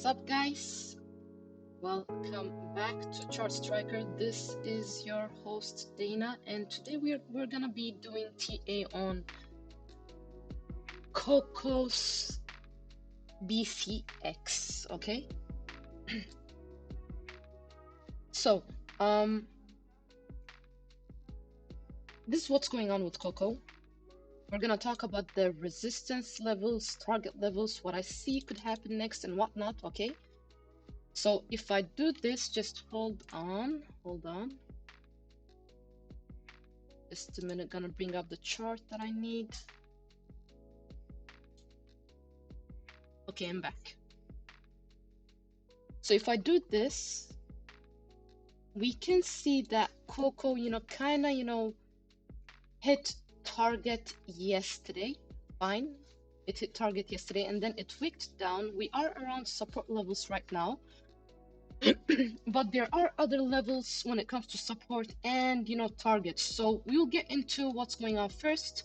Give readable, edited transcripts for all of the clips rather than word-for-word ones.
up, guys? Welcome back to Chart Striker. This is your host Dana, and today we're gonna be doing TA on Cocos-Bcx. Okay, so this is what's going on with Coco. We're gonna talk about the resistance levels, target levels, what I see could happen next, and whatnot. Okay. So if I do this, just hold on. Just a minute, gonna bring up the chart that I need. Okay, I'm back. So if I do this, we can see that Coco, kinda, hit target yesterday. Fine. It hit target yesterday and then it wicked down. We are around support levels right now. But there are other levels when it comes to support and targets. So we'll get into what's going on first.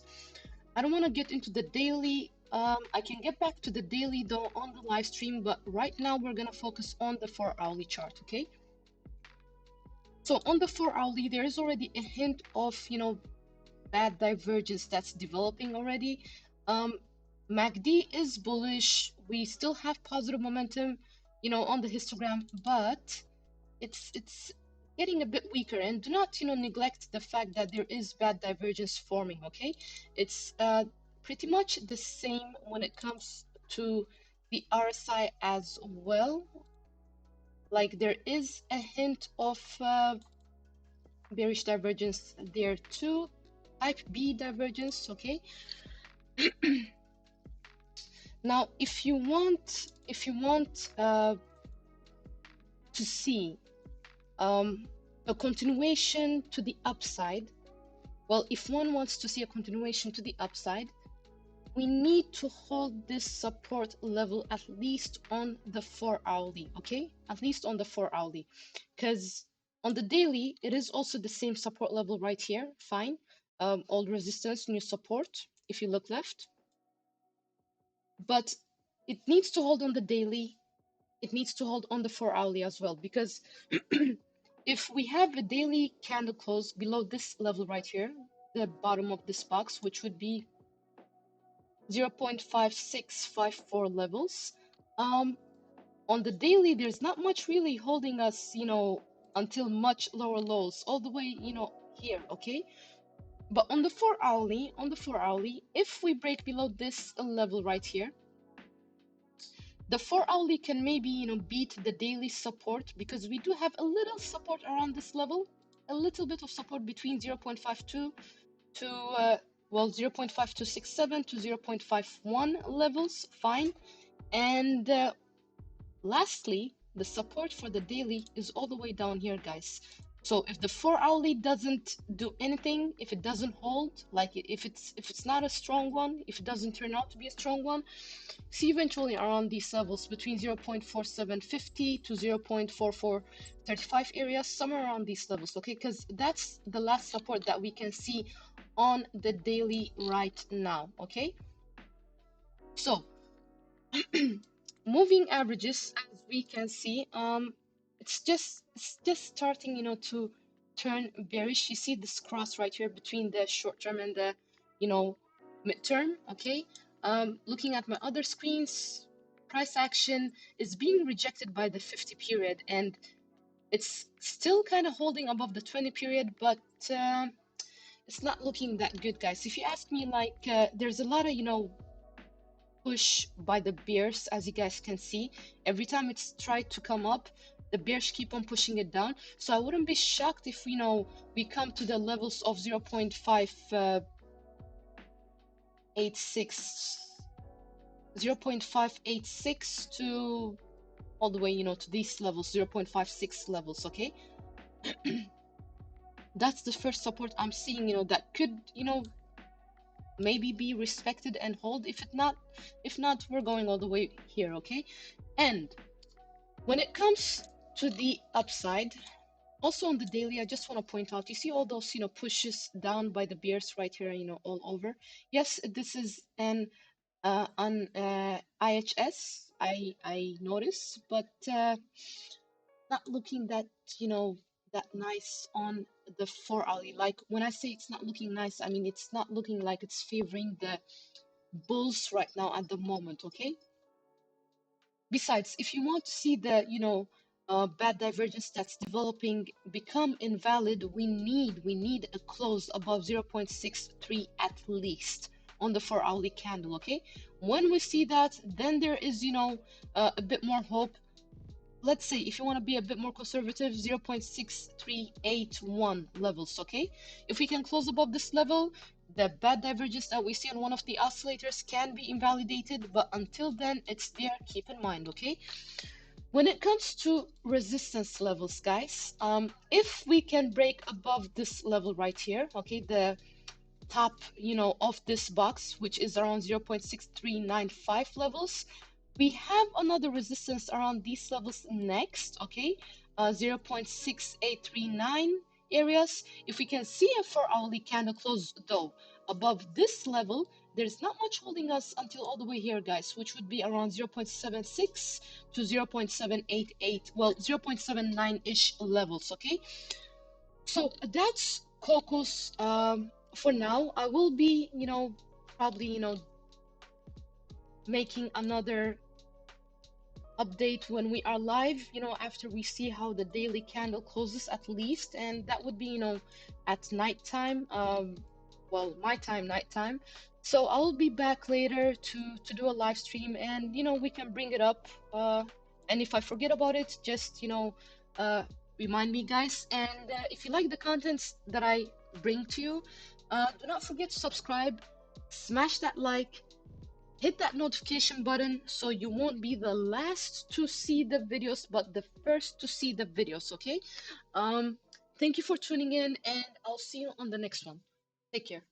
I don't want to get into the daily. I can get back to the daily though on the live stream, but right now we're gonna focus on the 4-hourly chart. Okay, so on the 4-hourly there is already a hint of bad divergence that's developing already. MACD is bullish. We still have positive momentum on the histogram, but it's getting a bit weaker. And do not neglect the fact that there is bad divergence forming. Okay, it's pretty much the same when it comes to the RSI as well. Like there is a hint of bearish divergence there too, type B divergence. Okay. Now if you want to see a continuation to the upside, well, if one wants to see a continuation to the upside, we need to hold this support level at least on the 4-hourly. Okay, at least on the 4-hourly, because on the daily it is also the same support level right here. Fine. Old resistance, new support if you look left, but it needs to hold on the daily. It needs to hold on the 4-hourly as well, because if we have a daily candle close below this level right here, the bottom of this box, which would be 0.5654 levels, on the daily there's not much really holding us until much lower lows all the way here. Okay, but on the 4-hourly, if we break below this level right here, the 4-hourly can maybe beat the daily support, because we do have a little support around this level, a little bit of support between 0.52 to 0.5267 to 0.51 levels. Fine. And lastly, the support for the daily is all the way down here, guys. So if the 4-hourly doesn't do anything, if it doesn't hold, like if it's not a strong one, if it doesn't turn out to be a strong one, see eventually around these levels between 0.4750 to 0.4435 areas, somewhere around these levels. Okay, because that's the last support that we can see on the daily right now. Okay, so moving averages, as we can see, it's just starting to turn bearish. You see this cross right here between the short term and the midterm. Okay, looking at my other screens, price action is being rejected by the 50 period, and it's still kind of holding above the 20 period, but it's not looking that good, guys. If you ask me, like there's a lot of push by the bears, as you guys can see. Every time it's tried to come up, the bears keep on pushing it down. So I wouldn't be shocked if we come to the levels of 0.586 to all the way to these levels, 0.56 levels. Okay. That's the first support I'm seeing that could maybe be respected and hold. If not, we're going all the way here. Okay. And when it comes to the upside, also on the daily, I just want to point out, you see all those pushes down by the bears right here all over. Yes, this is an on IHS, I noticed, but not looking that, you know, that nice on the 4 hourly. Like when I say it's not looking nice, I mean it's not looking like it's favoring the bulls right now at the moment, okay? Besides, if you want to see the, bad divergence that's developing become invalid, we need a close above 0.63 at least on the 4 hourly candle, okay? When we see that, then there is, a bit more hope. Let's say if you want to be a bit more conservative, 0.6381 levels, okay? If we can close above this level, the bad divergence that we see on one of the oscillators can be invalidated, but until then, it's there, keep in mind, okay? When it comes to resistance levels, guys, if we can break above this level right here, okay, the top, of this box, which is around 0.6395 levels, we have another resistance around these levels next, okay, 0.6839 areas. If we can see a 4 hourly candle close though above this level, there's not much holding us until all the way here, guys, which would be around 0.76 to 0.788, well, 0.79-ish levels, okay? So that's Cocos. For now, I will be, probably, making another update when we are live, after we see how the daily candle closes at least, and that would be, at nighttime, well, my time, nighttime. So I'll be back later to do a live stream, and we can bring it up. And if I forget about it, just remind me, guys. And if you like the contents that I bring to you, do not forget to subscribe, smash that like, hit that notification button so you won't be the last to see the videos but the first to see the videos, okay? Thank you for tuning in, and I'll see you on the next one. Take care.